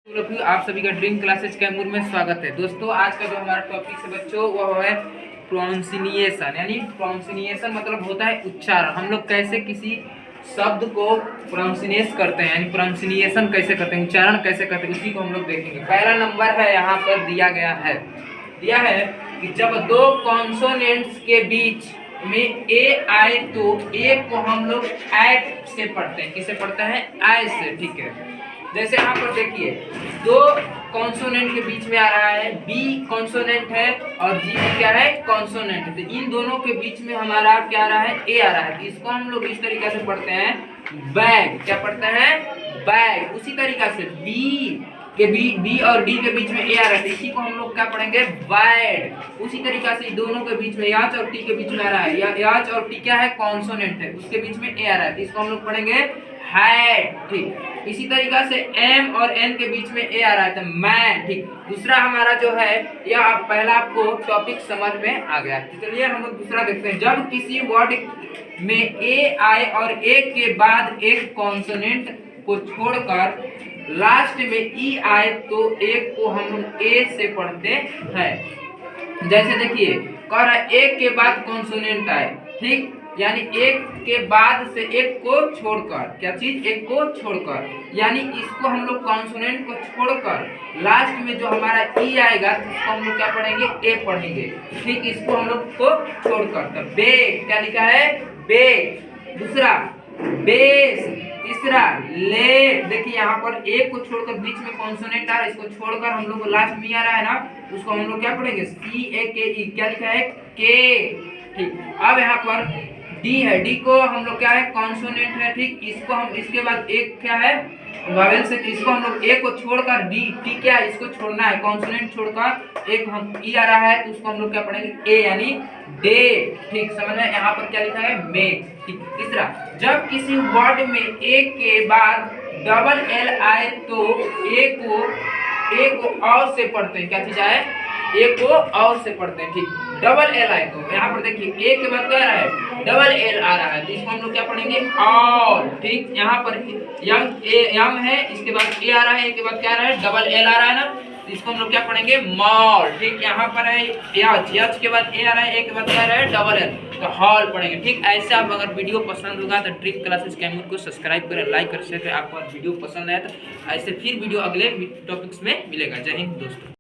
आप सभी का ड्रीम क्लासेज कैमूर में स्वागत है। दोस्तों आज का जो हमारा टॉपिक है बच्चों वो है प्रोनाउंसिएशन। यानी प्रोनाउंसिएशन मतलब होता है उच्चारण। हम लोग कैसे किसी शब्द को प्रोनाउंसिएट करते हैं, यानी प्रोनाउंसिएशन कैसे करते हैं, उच्चारण कैसे करते हैं, उसी को हम लोग देखेंगे। पहला नंबर है यहाँ पर दिया है कि जब दो कॉन्सोनेंट्स के बीच में ए आए तो ए को हम लोग ऐट से पढ़ते हैं। किसे पढ़ते हैं? आई से। ठीक है, जैसे यहाँ पर देखिए दो कॉन्सोनेंट के बीच में आ रहा है, बी कॉन्सोनेंट है और जी क्या है? कॉन्सोनेंट है। तो इन दोनों के बीच में हमारा क्या आ रहा है? ए आ रहा है। तो इसको हम लोग इस तरीके से पढ़ते हैं बैग। क्या पढ़ते हैं? बैग। उसी तरीके से बी और डी के बीच में ए आ रहा है, इसी को हम लोग क्या पढ़ेंगे? बैड। उसी तरीके से दोनों के बीच में याच और टी के बीच में आ रहा है, याच और टी क्या है? कॉन्सोनेंट है, उसके बीच में ए आ रहा है, तो इसको हम लोग पढ़ेंगे हैड। ठीक, इसी तरीके से एम और एन के बीच में ए आ रहा है तो मैन। ठीक, दूसरा हमारा जो है यह पहला आपको टॉपिक समझ में आ गया। तो चलिए हम लोग दूसरा देखते हैं। जब किसी वर्ड में ए आए और ए के बाद एक कॉन्सोनेंट को छोड़कर लास्ट में ई आए तो एक को हम लोग ए से पढ़ते हैं। जैसे देखिए कह रहा है एक के बाद कॉन्सोनेंट आए, ठीक, यानी एक के बाद से एक को छोड़कर, क्या चीज? एक को छोड़कर, यानी इसको हम लोग कॉन्सोनेंट को छोड़कर लास्ट में जो हमारा ई आएगा तो इसको हम लोग क्या पढ़ेंगे? ए पढ़ेंगे। ठीक, इसको हम लोग को छोड़कर तो बेग। क्या लिखा है? बेग। दूसरा बेस। तीसरा ले। देखिए यहाँ पर एक को छोड़कर बीच में कॉन्सोनेंट आ रहा है, इसको छोड़कर हम लोग लास्ट में आ रहा है ना, उसको हम लोग क्या पढ़ेंगे? सी ए के ई। क्या लिखा है? के। ठीक, अब यहाँ पर डी है, डी को हम लोग क्या है? कॉन्सोनेंट है। ठीक, इसको हम इसके बाद एक क्या है? वावेल से, इसको हम लोग ए को छोड़कर डी, टी क्या है? इसको छोड़ना है, कॉन्सोनेंट छोड़कर एक हम ई आ रहा है तो उसको हम लोग क्या पढ़ेंगे? ए, यानी डे। ठीक, समझ में? यहाँ पर क्या लिखा है? मेक। ठीक, तीसरा जब किसी वर्ड में ए के बाद डबल एल आए तो ए को और से पढ़ते हैं। क्या चीज आए? ए को और से पढ़ते हैं। ठीक, डबल एल आए तो यहाँ पर देखिए ए के बाद क्या आ रहा है? डबल एल आ रहा है, तो इसको हम लोग क्या पढ़ेंगे? ऑल। ठीक, यहाँ पर यम है, इसके बाद ए आ रहा है, ए के बाद क्या आ रहा है? डबल एल आ रहा है ना, तो इसको हम लोग क्या पढ़ेंगे? मॉल। ठीक, यहाँ पर है यच के बाद ए आ रहा है, ए के बाद क्या आ रहा है? डबल एल, तो हॉल पढ़ेंगे। ठीक, ऐसे आप अगर वीडियो पसंद होगा तो ड्रीम क्लासेस कैमूर को सब्सक्राइब करें, लाइक करें, शेयर करें। आपको वीडियो पसंद आया तो ऐसे फिर वीडियो अगले टॉपिक्स में मिलेगा। जय हिंद दोस्तों।